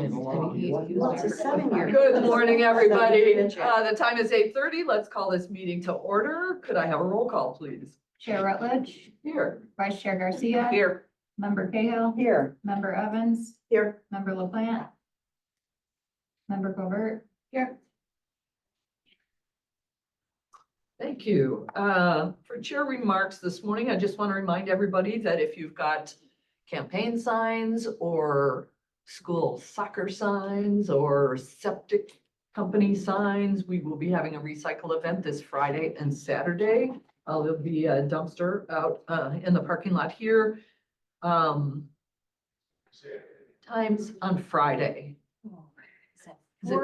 It's a 7-year. Good morning, everybody. The time is 8:30. Let's call this meeting to order. Could I have a roll call, please? Chair Rutledge, Here. Vice Chair Garcia. Here. Member Cahill. Here. Member Evans. Here. Member LaPlante. Member Covert. Here. Thank you. For chair remarks this morning, I just want to remind everybody that if you've got campaign signs or school soccer signs or septic company signs, we will be having a recycle event this Friday and Saturday. There'll be a dumpster out in the parking lot here. Times on Friday. Is it Is it-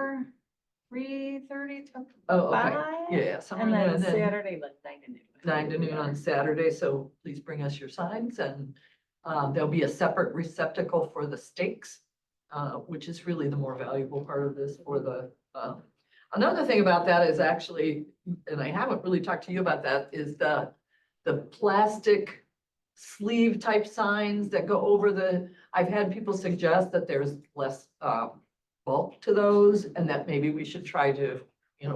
3:30 to Oh, okay. 5? Yeah, somewhere And in then there. Saturday, like 9 to noon. 9 to noon on Saturday, so please bring us your signs and there'll be a separate receptacle for the stakes, which is really the more valuable part of this for the, another thing about that is actually, and I haven't really talked to you about that, is the plastic sleeve type signs that go over I've had people suggest that there's less bulk to those and that maybe we should try to,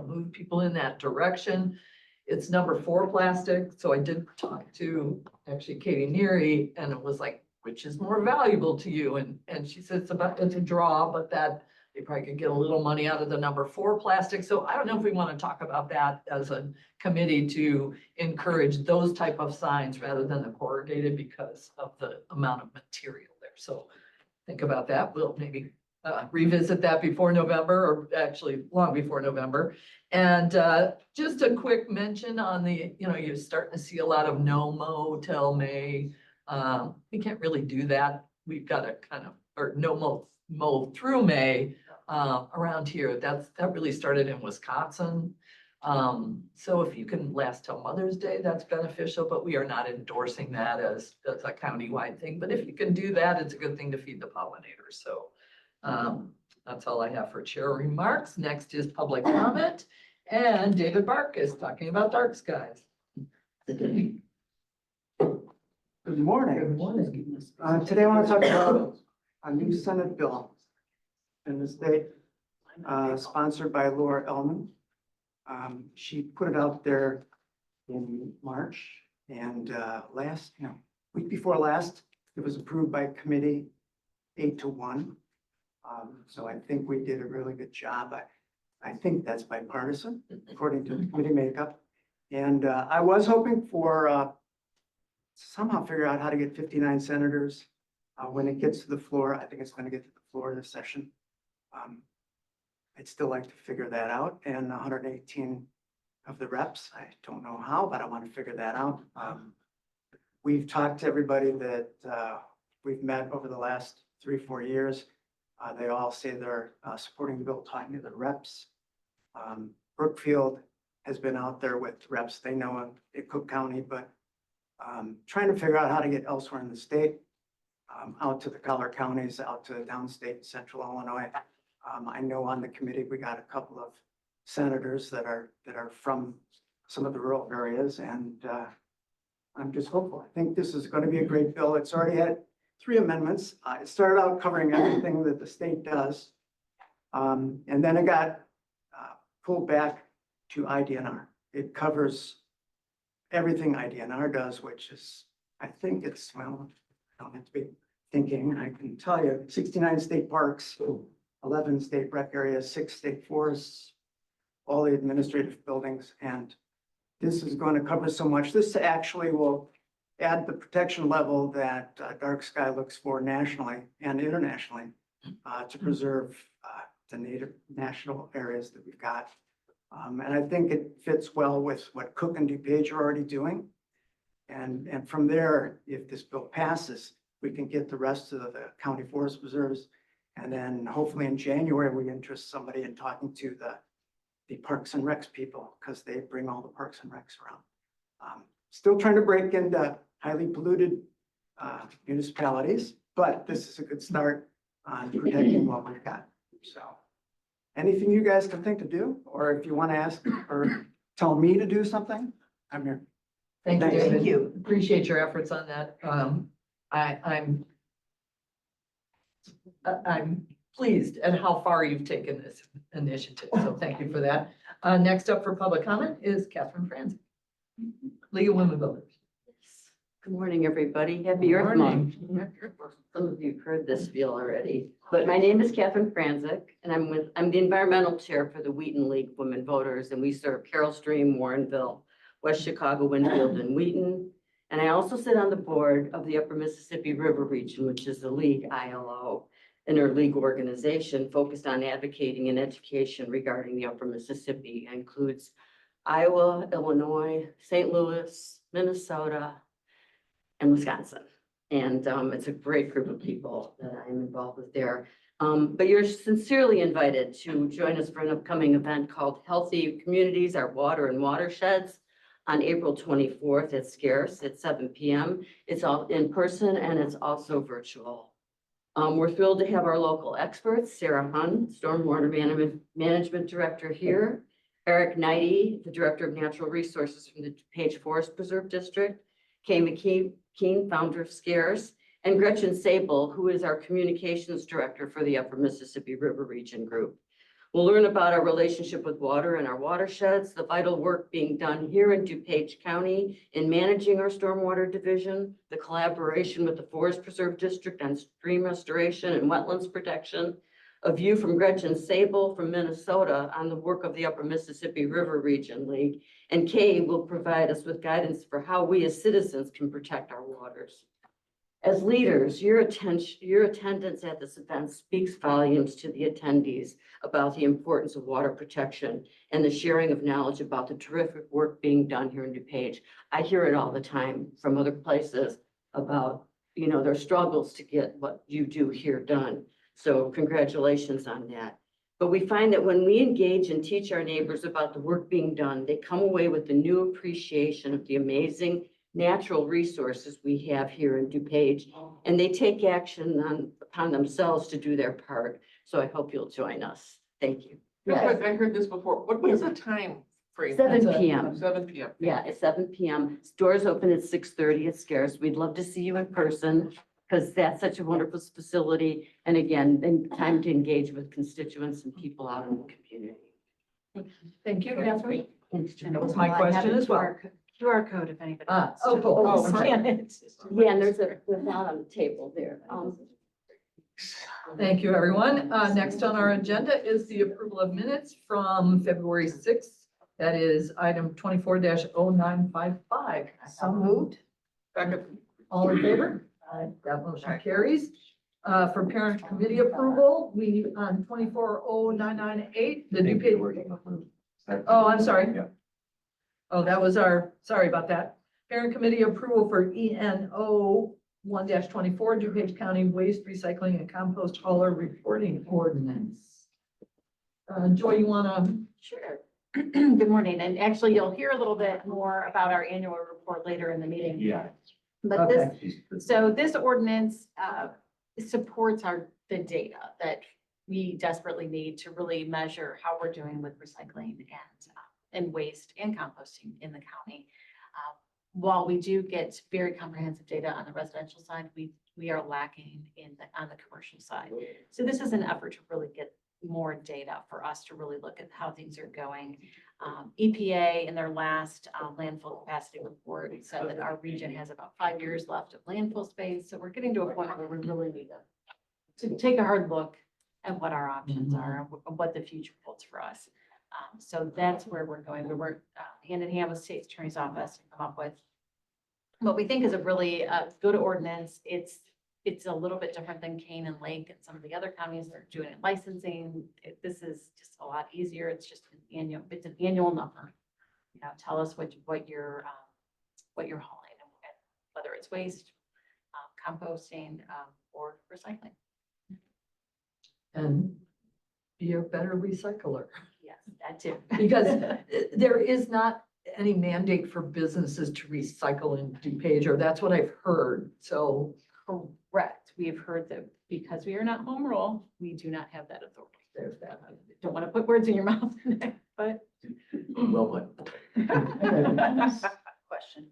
move people in that direction. It's number 4 plastic, so I did talk to actually Katie Neary and it was like, which is more valuable to you? And she said it's a draw, but that they probably could get a little money out of the number 4 plastic. So I don't know if we want to talk about that as a committee to encourage those type of signs rather than the corrugated because of the amount of material there. So think about that. We'll maybe revisit that before November, or actually long before November. And just a quick mention on you're starting to see a lot of no mow till May. We can't really do that. We've got to or no mow through May around here. That really started in Wisconsin. So if you can last till Mother's Day, that's beneficial, but we are not endorsing that as a county-wide thing. But if you can do that, it's a good thing to feed the pollinators. So that's all I have for chair remarks. Next is public comment. And David Bark is talking about dark skies. Good morning. Good morning. Today I want to talk about a new Senate bill in the state, sponsored by Laura Ellman. She put it out there in March and week before last, it was approved by committee 8-1. So I think we did a really good job. I think that's bipartisan according to the committee makeup. And I was hoping for somehow figure out how to get 59 senators when it gets to the floor. I think it's going to get to the floor this session. I'd still like to figure that out. And 118 of the reps, I don't know how, but I want to figure that out. We've talked to everybody that we've met over the last 3-4 years. They all say they're supporting the bill, talking to the reps. Brookfield has been out there with reps they know in Cook County, but trying to figure out how to get elsewhere in the state, out to the collar counties, out to downstate central Illinois. I know on the committee, we got a couple of senators that are from some of the rural areas, and I'm just hopeful. I think this is going to be a great bill. It's already had 3 amendments. It started out covering everything that the state does. And then it got pulled back to IDNR. It covers everything IDNR does, which is, I think it's, well, I don't have to be thinking. I can tell you 69 state parks, 11 state rec areas, 6 state forests, all the administrative buildings. And this is going to cover so much. This actually will add the protection level that dark sky looks for nationally and internationally to preserve the native national areas that we've got. And I think it fits well with what Cook and DuPage are already doing. And from there, if this bill passes, we can get the rest of the county forest preserves. And then hopefully in January, we interest somebody in talking to the Parks and Recs people, because they bring all the Parks and Recs around. Still trying to break into highly polluted municipalities, but this is a good start on protecting what we've got. So anything you guys can think to do, or if you want to ask or tell me to do something, I'm here. Thank you, Thanks. David. Thank you. Appreciate your efforts on that. I'm pleased at how far you've taken this initiative. So thank you for that. Next up for public comment is Catherine Franz, League of Women Voters. Good morning, everybody. Happy Earth Month. Some of you have heard this spiel already, but my name is Catherine Franzik, and I'm the environmental chair for the Wheaton League of Women Voters, and we serve Carroll Stream, Warrenville, West Chicago, Winfield, and Wheaton. And I also sit on the board of the Upper Mississippi River Region, which is the League ILO, interleague organization focused on advocating and education regarding the Upper Mississippi. It includes Iowa, Illinois, St. Louis, Minnesota, and Wisconsin. And it's a great group of people that I'm involved with there. But you're sincerely invited to join us for an upcoming event called Healthy Communities, Our Water and Watersheds on April 24th at Scarce at 7 p.m. It's all in person and it's also virtual. We're thrilled to have our local experts, Sarah Hun, Stormwater Management Director here, Eric Knighty, the Director of Natural Resources from the DuPage Forest Preserve District, Kay McKean, founder of Scarce, and Gretchen Sable, who is our Communications Director for the Upper Mississippi River Region Group. We'll learn about our relationship with water and our watersheds, the vital work being done here in DuPage County in managing our stormwater division, the collaboration with the Forest Preserve District on stream restoration and wetlands protection, a view from Gretchen Sable from Minnesota on the work of the Upper Mississippi River Region League, and Kay will provide us with guidance for how we as citizens can protect our waters. As leaders, your attendance at this event speaks volumes to the attendees about the importance of water protection and the sharing of knowledge about the terrific work being done here in DuPage. I hear it all the time from other places about, their struggles to get what you do here done. So congratulations on that. But we find that when we engage and teach our neighbors about the work being done, they come away with a new appreciation of the amazing natural resources we have here in DuPage, and they take action upon themselves to do their part. So I hope you'll join us. Thank you. I heard this before. What is the time frame? 7 p.m. 7 p.m. Yeah, it's 7 p.m. Doors open at 6:30 at Scarce. We'd love to see you in person because that's such a wonderful facility. And again, time to engage with constituents and people out in the community. Thank you, Catherine. Thanks, Jen. That was my question as well. QR code if anybody. wants Oh, to cool. Oh, Scan it. Yeah, and there's one on the table there. Thank you, everyone. Next on our agenda is the approval of minutes from February 6th. That is item 24-0955. So moved. Second. All in favor? That motion carries. For parent committee approval, we, on 24-0998, the DuPage. Oh, I'm sorry. Oh, that was sorry about that. Parent committee approval for ENO 1-24 DuPage County Waste Recycling and Compost Hauler Reporting Ordinance. Joy, you wanna? Sure. Good morning. And actually, you'll hear a little bit more about our annual report later in the meeting. Yeah. But this ordinance supports the data that we desperately need to really measure how we're doing with recycling and waste and composting in the county. While we do get very comprehensive data on the residential side, we are lacking on the commercial side. So this is an effort to really get more data for us to really look at how things are going. EPA in their last landfill capacity report said that our region has about 5 years left of landfill space. So we're getting to a point where we really need to take a hard look at what our options are and what the future holds for us. So that's where we're going. We work hand in hand with State Attorney's Office to come up with what we think is a really good ordinance. It's a little bit different than Kane and Lake and some of the other counties that are doing it licensing. This is just a lot easier. It's just an annual number. Tell us what you're hauling, and whether it's waste, composting, or recycling. And be a better recycler. Yes, that too. Because there is not any mandate for businesses to recycle in DuPage, or that's what I've heard. So Correct. We have heard that because we are not home rule, we do not have that authority. there's that. Don't want to put words in your mouth, but. Well, but Question.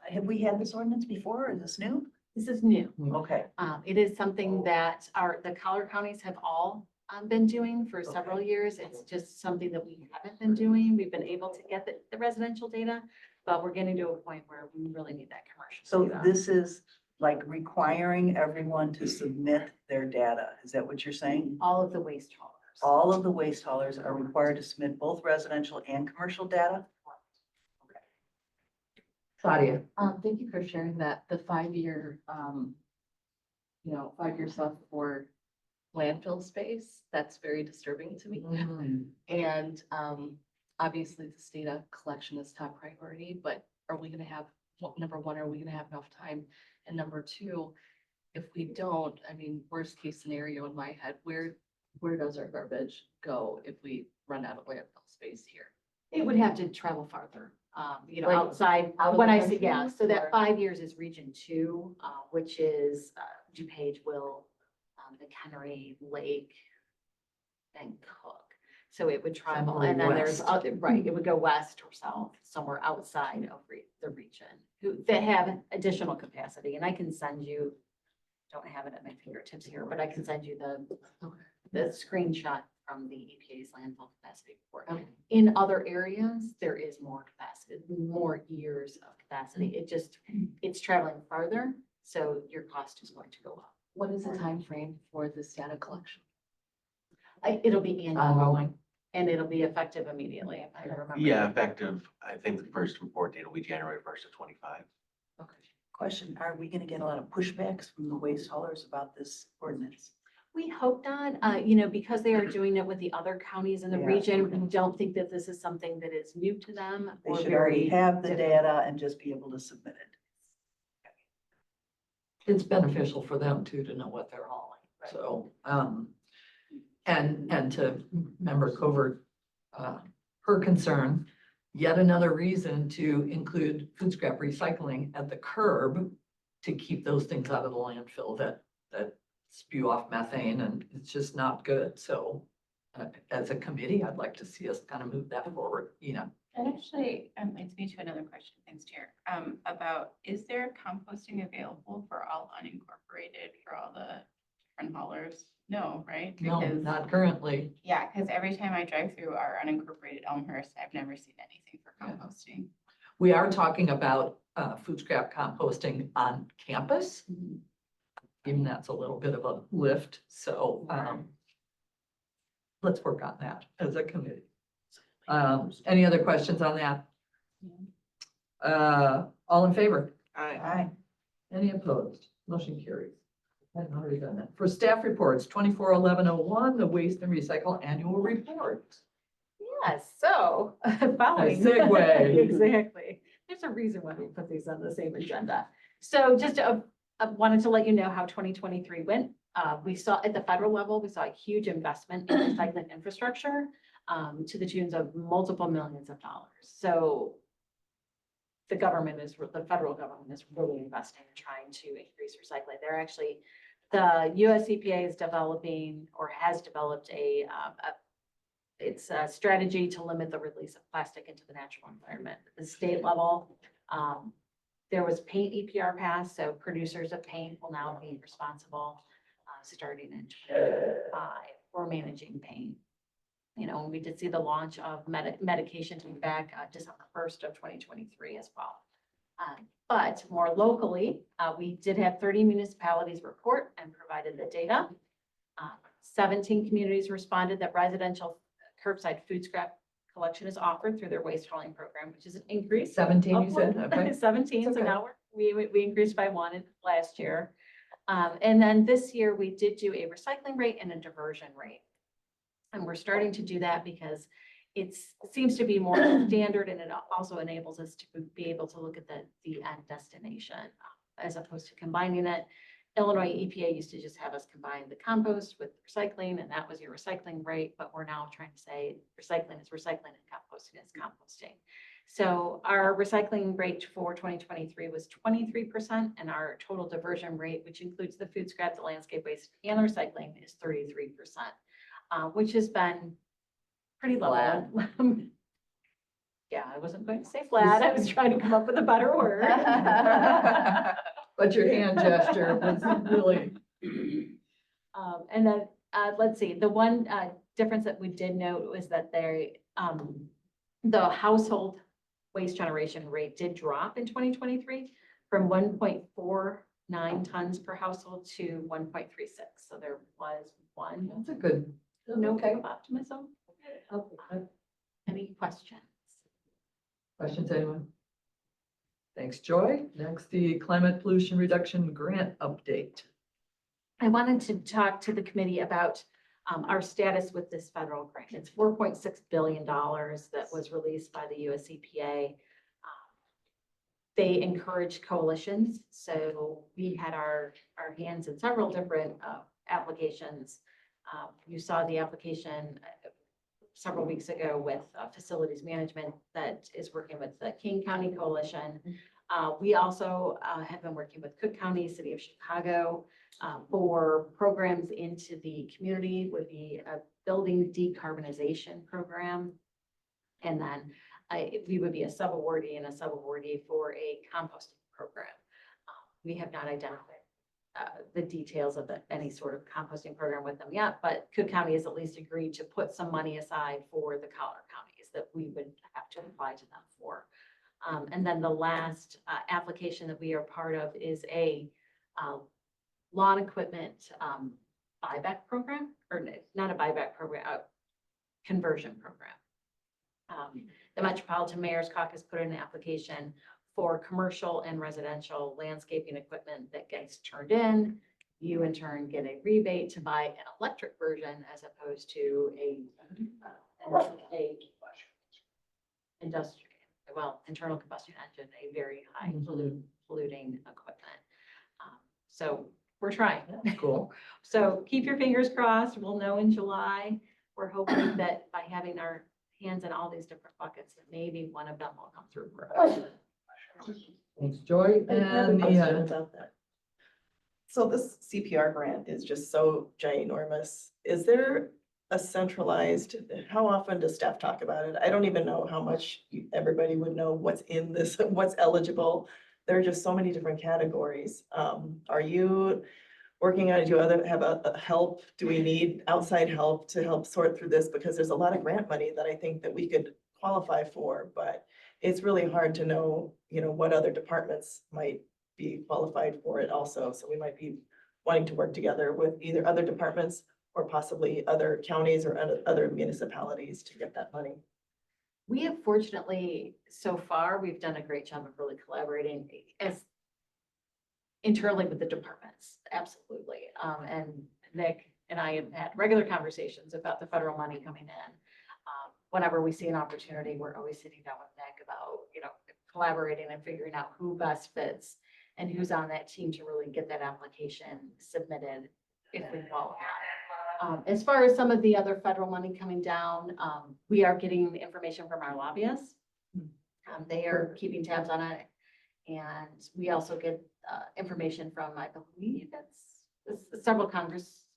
Have we had this ordinance before or is this new? This is new. Okay, It is something that the Collier counties have all been doing for several years. It's just something that we haven't been doing. We've been able to get the residential data, but we're getting to a point where we really need that commercial so data. this is like requiring everyone to submit their data. Is that what you're saying? All of the waste haulers. All of the waste haulers are required to submit both residential and commercial data? Claudia, Thank you for sharing that, the 5-year, 5-year stuff for landfill space, that's very disturbing to me. And, obviously this data collection is top priority, but are we gonna have, number one, are we gonna have enough time? And number two, if we don't, I mean, worst case scenario in my head, where does our garbage go if we run out of landfill space here? It would have to travel farther, Like, outside, out of when the I say, country, yeah, so that or- 5 years is region 2, which is DuPage, Will, the Kennery, Lake, and Cook. So it would travel, and then there's, west. other right, it would go west or south, somewhere outside of the region, that have additional capacity, and I can send you, don't have it at my fingertips here, but I can send you the screenshot from the EPA's landfill capacity report. Okay. In other areas, there is more capacity, more years of capacity. It's traveling farther, so your cost is going to go up. What is the time frame for this data collection? It'll be annual, ongoing. and it'll be effective immediately, if I remember. Yeah, effective, I think the first report date will be January 1st of 25. Okay. Question, are we gonna get a lot of pushbacks from the waste haulers about this ordinance? We hope not, because they are doing it with the other counties in the Yeah. region, we don't think that this is something that is new to them. They or should already very have the different. data and just be able to submit it. it's beneficial for them too to know what they're hauling. So, and to member Covert, her concern, yet another reason to include food scrap recycling at the curb to keep those things out of the landfill that spew off methane, and it's just not good. So as a committee, I'd like to see us kind of move that forward, That actually leads me to another question, thanks, Chair, about, is there composting available for all unincorporated, for all the different haulers? No, right? No, Because- not currently. Yeah, because every time I drive through our unincorporated Elmhurst, I've never seen anything for Yeah. composting. We are talking about food scrap composting on campus. Even that's a little bit of a lift, so let's work on that as a committee. Any other questions on that? All in favor? Aye. Any opposed? Motion carries. I've already done that. For staff reports, 24-1101, the waste and recycle annual report. Yes, so following. segue. Exactly. There's a reason why we put these on the same agenda. So just wanted to let you know how 2023 went. We saw at the federal level, we saw a huge investment in recycling infrastructure to the tunes of multiple millions of dollars. So the federal government is really investing in trying to increase recycling. They're actually, the US EPA is developing or has developed it's a strategy to limit the release of plastic into the natural environment. At the state level, there was paint EPR passed, so producers of paint will now be responsible starting in 2025 for managing paint. We did see the launch of medication back December 1st of 2023 as well. But more locally, we did have 30 municipalities report and provided the data. 17 communities responded that residential curbside food scrap collection is offered through their waste hauling program, which is an increase. 17, you said? Okay. 17, so Okay. now we increased by 1 last year. And then this year, we did do a recycling rate and a diversion rate. And we're starting to do that because it seems to be more standard, and it also enables us to be able to look at the end destination as opposed to combining it. Illinois EPA used to just have us combine the compost with recycling, and that was your recycling rate, but we're now trying to say recycling is recycling and composting is composting. So our recycling rate for 2023 was 23%, and our total diversion rate, which includes the food scrap, the landscape waste, and the recycling, is 33%, which has been pretty low. Yeah, I wasn't going to say flat. I was trying to come up with a better word. But your hand gesture was really, And then, let's see, the one, difference that we did note was that the household waste generation rate did drop in 2023 from 1.49 tons per household to 1.36. So there was one that's a good. note Okay. of optimism. Any questions? Questions, anyone? Thanks, Joy. Next, the climate pollution reduction grant update. I wanted to talk to the committee about our status with this federal grant. It's $4.6 billion that was released by the US EPA. They encourage coalitions. So we had our hands in several different applications. You saw the application several weeks ago with facilities management that is working with the King County Coalition. We also have been working with Cook County, City of Chicago, for programs into the community, would be a building decarbonization program. And then we would be a sub-awardee and a sub-awardee for a composting program. We have not identified the details of any sort of composting program with them yet, but Cook County has at least agreed to put some money aside for the collar counties that we would have to apply to them for. And then the last application that we are part of is a lawn equipment buyback program, or not a buyback program, a conversion program. The Metropolitan Mayor's Caucus put in an application for commercial and residential landscaping equipment that gets turned in. You in turn get a rebate to buy an electric version as opposed to internal combustion engine, a very high polluting equipment. So we're trying. Cool. So keep your fingers crossed. We'll know in July. We're hoping that by having our hands in all these different buckets, that maybe one of them will come through for us. Thanks, Joy. I have a And question about that. So this CPR grant is just so ginormous. Is there a centralized, how often does staff talk about it? I don't even know how much everybody would know what's in this, what's eligible. There are just so many different categories. Are you working on it? Do you have a help? Do we need outside help to help sort through this? Because there's a lot of grant money that I think that we could qualify for, but it's really hard to know, what other departments might be qualified for it also. So we might be wanting to work together with either other departments or possibly other counties or other municipalities to get that money. We have fortunately, so far, we've done a great job of really collaborating as internally with the departments, absolutely. And Nick and I have had regular conversations about the federal money coming in. Whenever we see an opportunity, we're always sitting down with Nick about, collaborating and figuring out who best fits and who's on that team to really get that application submitted if we qualify. As far as some of the other federal money coming down, we are getting information from our lobbyists. They are keeping tabs on it. And we also get information from, I believe it's several Congress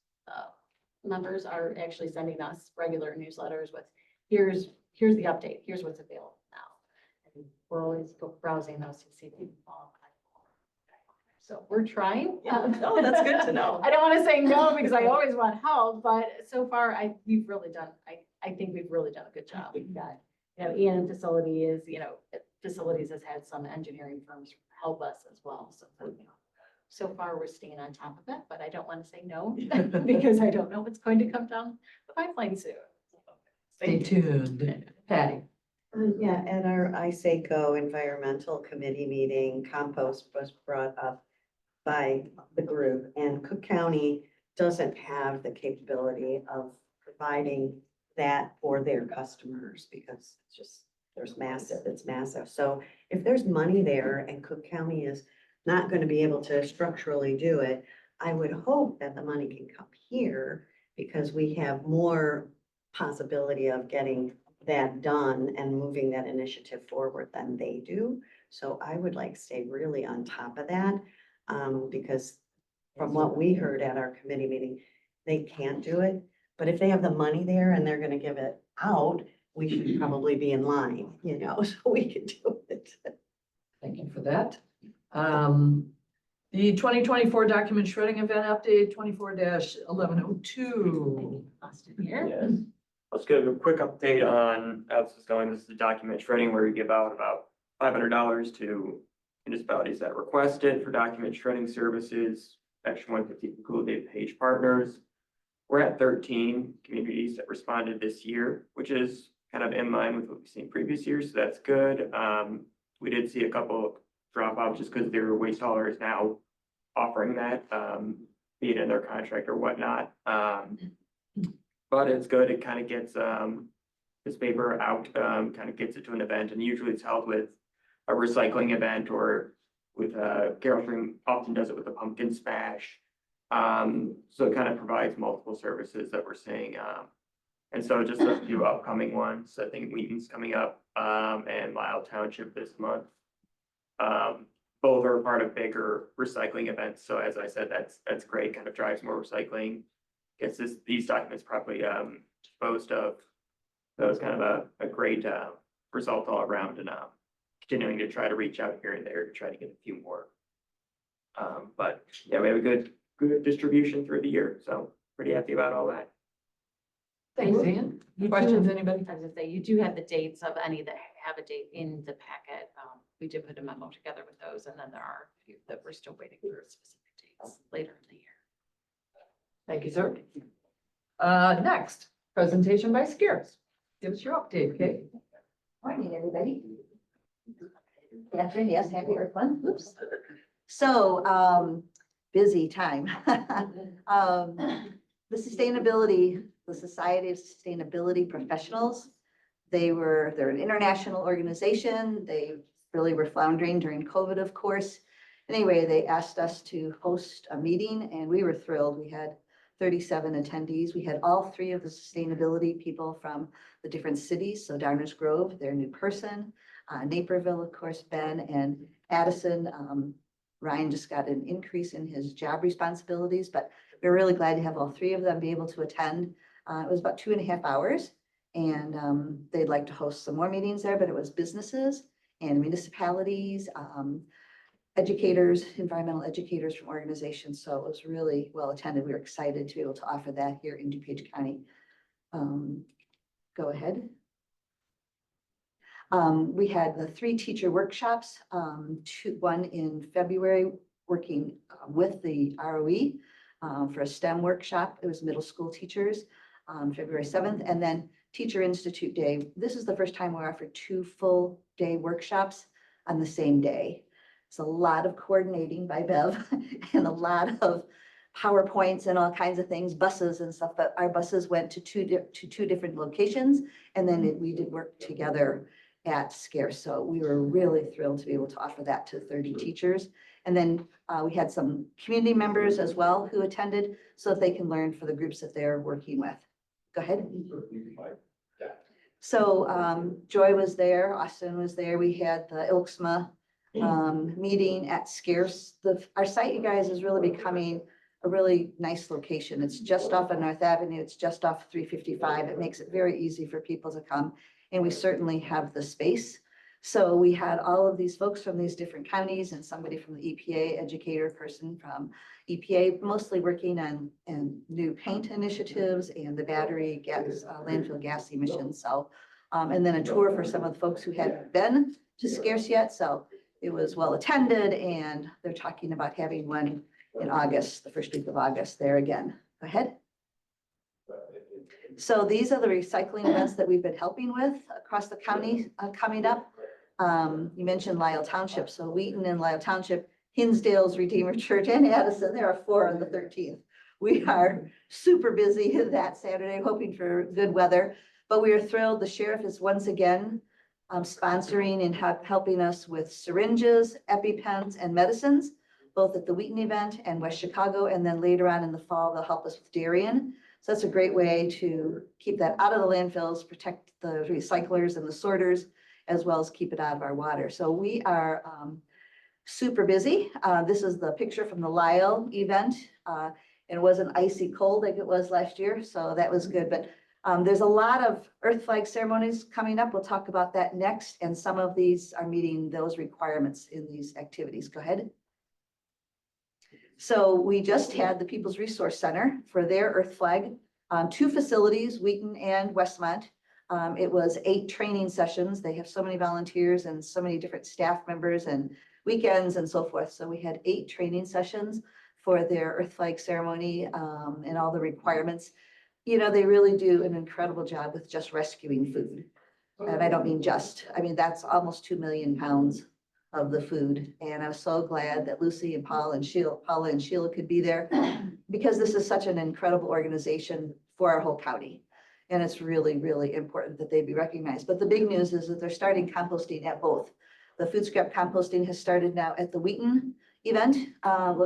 members are actually sending us regular newsletters with, here's the update, here's what's available now. And we're always browsing those to see if we can qualify. So we're trying. Oh, that's good to know. I don't want to say no because I always want help, but so far I think we've really done a good job. We've got, Ian Facilities has had some engineering firms help us as well. So far we're staying on top of it, but I don't want to say no because I don't know what's going to come down the pipeline soon. stay tuned. Patty. Yeah, at our ISACO Environmental Committee meeting, compost was brought up by the group, and Cook County doesn't have the capability of providing that for their customers because it's massive. So if there's money there and Cook County is not going to be able to structurally do it, I would hope that the money can come here because we have more possibility of getting that done and moving that initiative forward than they do. So I would like to stay really on top of that because from what we heard at our committee meeting, they can't do it. But if they have the money there and they're going to give it out, we should probably be in line, so we could do it. Thank you for that. The 2024 document shredding event update, 24-1102. Austin here. Yes. Let's give a quick update on how this is going. This is the document shredding where we give out about $500 to municipalities that request it for document shredding services. Extra 150 for Cool DuPage partners. We're at 13 communities that responded this year, which is kind of in line with what we've seen previous years. So that's good. We did see a couple drop off just because their waste hauler is now offering that, be it in their contract or whatnot. But it's good. It kind of gets this paper out, kind of gets it to an event, and usually it's held with a recycling event or with Carol Stream often does it with a pumpkin smash. So it kind of provides multiple services that we're seeing. And so just a few upcoming ones. I think Wheaton's coming up and Lyle Township this month. Both are part of bigger recycling events. So as I said, that's great, kind of drives more recycling, gets these documents properly disposed of. So it's kind of a great result all around, and continuing to try to reach out here and there to try to get a few more. But yeah, we have a good distribution through the year. So pretty happy about all that. Thanks, Ian. You do- Questions, anybody? I was gonna say, you do have the dates of any that have a date in the packet. We did put a memo together with those, and then there are a few that we're still waiting for specific dates later in the year. Thank you, sir. Next, presentation by Scares. Give us your update, Kate. Morning, everybody. Catherine, yes, happy Earth Month. Oops. So, busy time. The Society of Sustainability Professionals, they're an international organization. They really were floundering during COVID, of course. Anyway, they asked us to host a meeting and we were thrilled. We had 37 attendees. We had all three of the sustainability people from the different cities. So Downers Grove, their new person, Naperville, of course, Ben, and Addison. Ryan just got an increase in his job responsibilities, but we're really glad to have all three of them be able to attend. It was about 2.5 hours, and they'd like to host some more meetings there, but it was businesses and municipalities, educators, environmental educators from organizations. So it was really well attended. We were excited to be able to offer that here in DuPage County. Go ahead. We had the 3 teacher workshops, one in February, working with the ROE for a STEM workshop. It was middle school teachers, February 7th, and then Teacher Institute Day. This is the first time we offered 2 full day workshops on the same day. It's a lot of coordinating by Bev and a lot of PowerPoints and all kinds of things, buses and stuff, but our buses went to two different locations, and then we did work together at Scarce. So we were really thrilled to be able to offer that to 30 teachers. And then we had some community members as well who attended so that they can learn for the groups that they're working with. Go ahead. So Joy was there, Austin was there. We had the Ilksma meeting at Scarce. Our site, you guys, is really becoming a really nice location. It's just off of North Avenue. It's just off 355. It makes it very easy for people to come. And we certainly have the space. So we had all of these folks from these different counties and somebody from the EPA, educator person from EPA, mostly working on new paint initiatives and the battery gas, landfill gas emissions. So, and then a tour for some of the folks who hadn't been to Scarce yet. So it was well attended, and they're talking about having one in August, the first week of August there again. Go ahead. So these are the recycling events that we've been helping with across the county coming up. You mentioned Lyle Township. So Wheaton and Lyle Township, Hinsdale's Redeemer Church, and Addison, there are 4 on the 13th. We are super busy that Saturday, hoping for good weather, but we are thrilled. The sheriff is once again sponsoring and helping us with syringes, EpiPens, and medicines, both at the Wheaton event and West Chicago. And then later on in the fall, they'll help us with Darien. So that's a great way to keep that out of the landfills, protect the recyclers and the sorters, as well as keep it out of our water. So we are super busy. This is the picture from the Lyle event. It wasn't icy cold like it was last year, so that was good. But There's a lot of earth flag ceremonies coming up. We'll talk about that next. And some of these are meeting those requirements in these activities. Go ahead. So we just had the People's Resource Center for their earth flag, 2 facilities, Wheaton and Westmont. It was 8 training sessions. They have so many volunteers and so many different staff members and weekends and so forth. So we had 8 training sessions for their earth flag ceremony and all the requirements. You know, they really do an incredible job with just rescuing food. And I don't mean just, I mean, that's almost 2 million pounds of the food. And I'm so glad that Lucy and Paula and Sheila could be there because this is such an incredible organization for our whole county. And it's really, really important that they be recognized. But the big news is that they're starting composting at both. The food scrap composting has started now at the Wheaton event,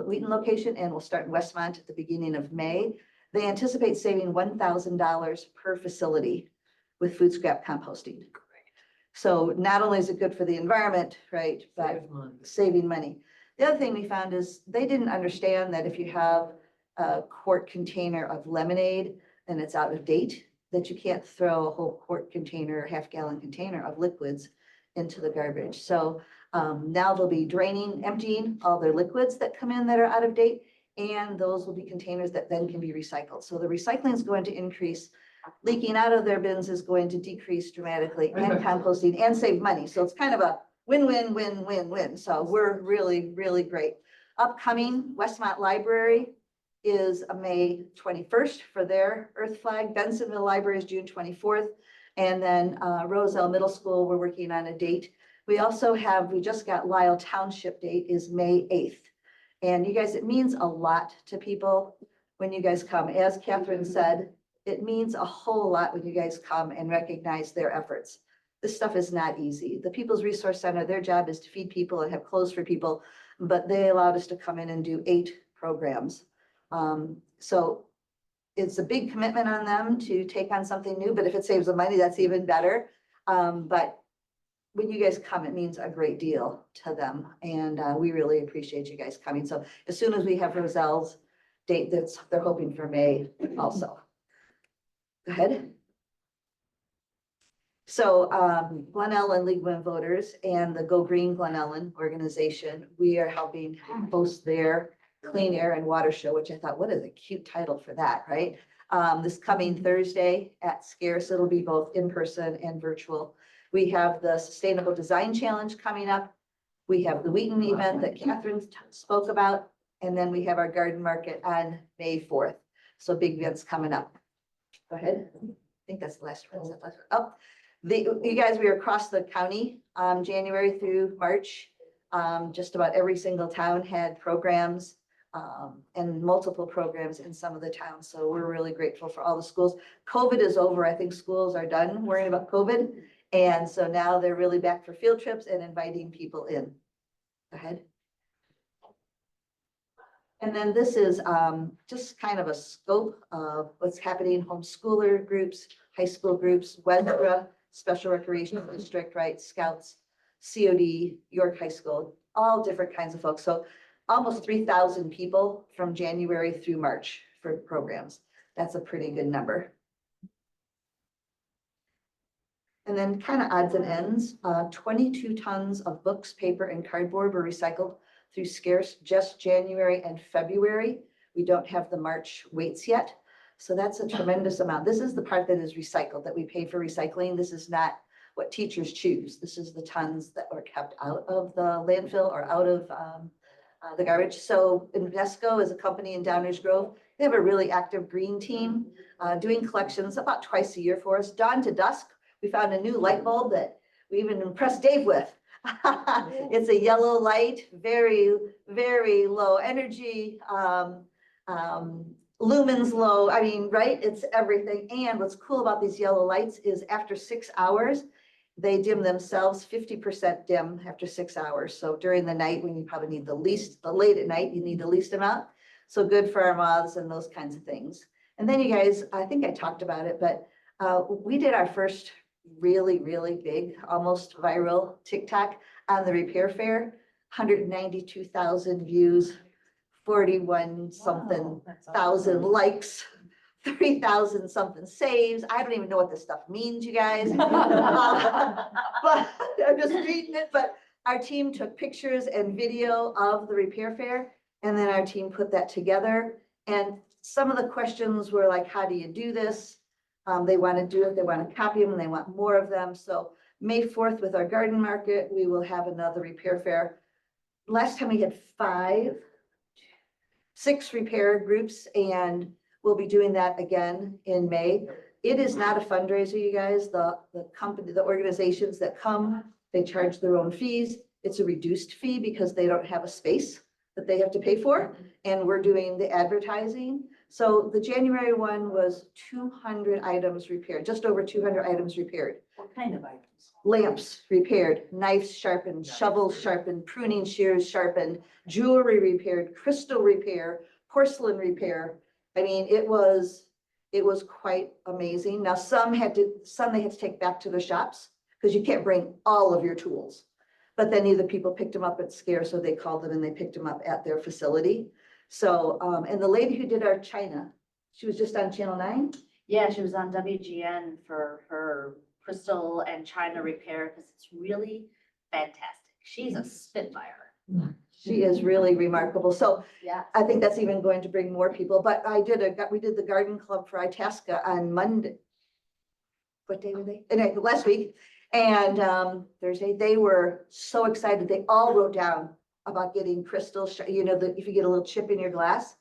Wheaton location, and will start in Westmont at the beginning of May. They anticipate saving $1,000 per facility with food scrap composting. So not only is it good for the environment, right, but Save money. saving money. The other thing we found is they didn't understand that if you have a quart container of lemonade and it's out of date, that you can't throw a whole quart container, half-gallon container of liquids into the garbage. So now they'll be draining, emptying all their liquids that come in that are out of date, and those will be containers that then can be recycled. So the recycling is going to increase. Leaking out of their bins is going to decrease dramatically, and composting and save money. So it's kind of a win-win, win-win-win. So we're really, really great. Upcoming Westmont Library is May 21st for their earth flag. Bensonville Library is June 24th. And then Roselle Middle School, we're working on a date. We also have, we just got Lyle Township date is May 8th. And you guys, it means a lot to people when you guys come. As Catherine said, it means a whole lot when you guys come and recognize their efforts. This stuff is not easy. The People's Resource Center, their job is to feed people and have clothes for people, but they allowed us to come in and do 8 programs. So it's a big commitment on them to take on something new, but if it saves them money, that's even better. But when you guys come, it means a great deal to them. And we really appreciate you guys coming. So as soon as we have Roselle's date, they're hoping for May also. Go ahead. So Glen Ellen League of Women Voters and the Go Green Glen Ellen organization, we are helping host their Clean Air and Water Show, which I thought, what is a cute title for that, right? This coming Thursday at Scarce, it'll be both in person and virtual. We have the Sustainable Design Challenge coming up. We have the Wheaton event that Catherine spoke about. And then we have our garden market on May 4th. So big events coming up. Go ahead. I think that's the last one. Oh, you guys, we are across the county, January through March. Just about every single town had programs and multiple programs in some of the towns. So we're really grateful for all the schools. COVID is over. I think schools are done worrying about COVID. And so now they're really back for field trips and inviting people in. Go ahead. And then this is just kind of a scope of what's happening, homeschooler groups, high school groups, WEDRA, Special Recreation District, right, Scouts, COD, York High School, all different kinds of folks. So almost 3,000 people from January through March for programs. That's a pretty good number. And then kind of odds and ends, 22 tons of books, paper, and cardboard were recycled through Scarce just January and February. We don't have the March weights yet. So that's a tremendous amount. This is the part that is recycled, that we pay for recycling. This is not what teachers choose. This is the tons that were kept out of the landfill or out of the garbage. So Invesco is a company in Downers Grove. They have a really active green team doing collections about twice a year for us. Dawn to dusk, we found a new light bulb that we even impressed Dave with. It's a yellow light, very, very low energy, lumens low. I mean, right? It's everything. And what's cool about these yellow lights is after 6 hours, they dim themselves 50% dim after 6 hours. So during the night, when you probably need the least, late at night, you need the least amount. So good for our moths and those kinds of things. And then you guys, I think I talked about it, but we did our first really, really big, almost viral TikTok on the repair fair, 192,000 views, 41 something thousand likes, 3,000 something saves. I don't even know what this stuff means, you guys. But I'm just reading it, but our team took pictures and video of the repair fair, and then our team put that together. And some of the questions were like, how do you do this? They want to do it, they want to copy them, and they want more of them. So May 4th with our garden market, we will have another repair fair. Last time we had 6 repair groups, and we'll be doing that again in May. It is not a fundraiser, you guys. The company, the organizations that come, they charge their own fees. It's a reduced fee because they don't have a space that they have to pay for, and we're doing the advertising. So the January one was 200 items repaired, just over 200 items repaired. What kind of items? Lamps repaired, knives sharpened, shovels sharpened, pruning shears sharpened, jewelry repaired, crystal repair, porcelain repair. I mean, it was quite amazing. Now, some they had to take back to their shops because you can't bring all of your tools. But then either people picked them up at Scare, so they called them and they picked them up at their facility. So, and the lady who did our china, she was just on Channel 9. Yeah, she was on WGN for her crystal and china repair because it's really fantastic. She's a spitfire. She is really remarkable. So Yeah. I think that's even going to bring more people. But we did the garden club for Itasca on Monday. What day were they? Anyway, last week. And Thursday, they were so excited. They all wrote down about getting crystal, if you get a little chip in your glass.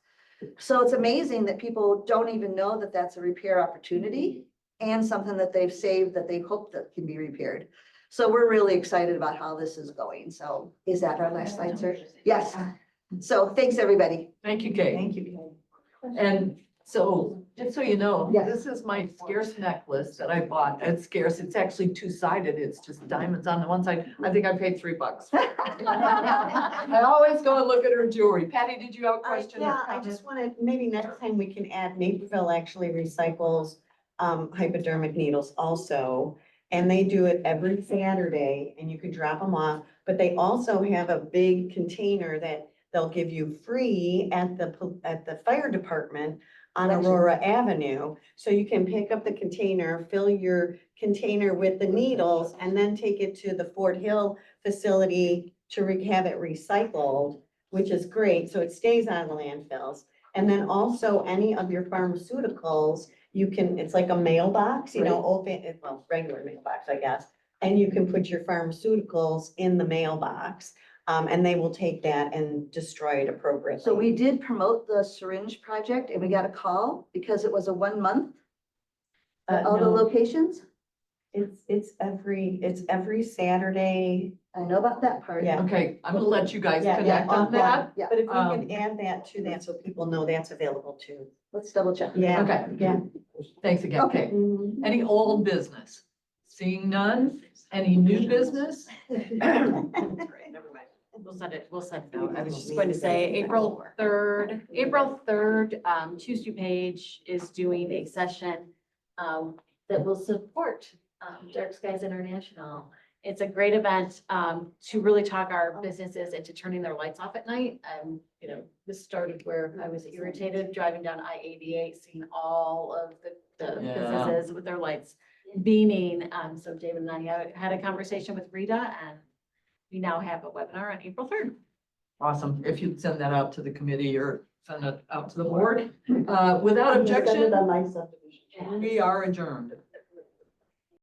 So it's amazing that people don't even know that that's a repair opportunity and something that they've saved that they hope that can be repaired. So we're really excited about how this is going. So is that our last slide, sir? Yes. So thanks, everybody. Thank you, Kate. Thank you. And so, just so you know, Yes. this is my Scarce necklace that I bought at Scarce. It's actually two-sided. It's just diamonds on the one side. I think I paid $3. I always go and look at her jewelry. Patty, did you have a question? or Yeah, I comment? just wanted, maybe next time we can add, Naperville actually recycles hypodermic needles also. And they do it every Saturday and you can drop them off, but they also have a big container that they'll give you free at the fire department on Aurora Avenue. So you can pick up the container, fill your container with the needles, and then take it to the Fort Hill facility to have it recycled, which is great. So it stays out of the landfills. And then also any of your pharmaceuticals, you can, it's like a mailbox, regular mailbox, I guess. And you can put your pharmaceuticals in the mailbox. And they will take that and destroy it appropriately. So we did promote the syringe project and we got a call because it was a 1 month at all the No, locations. it's every Saturday. I know about that part. Yeah. Okay, I'm gonna let you guys Yeah, connect yeah, on that. Yeah, But if we Um, can add that to that so people know that's available too. let's double check. Yeah. Okay. Yeah. Thanks again, Okay. Kate. Any old business? Seeing none? Any new business? We'll send it out. I was just going to say, April 3rd, DuPage is doing a session that will support Dark Skies International. It's a great event to really talk our businesses into turning their lights off at night. This started where I was irritated driving down I-88, seeing all of the Yeah. businesses with their lights beaming. So David and I had a conversation with Rita, and we now have a webinar on April 3rd. Awesome. If you'd send that out to the committee or send it out to the board. Without objection, On my subdivision. we are adjourned.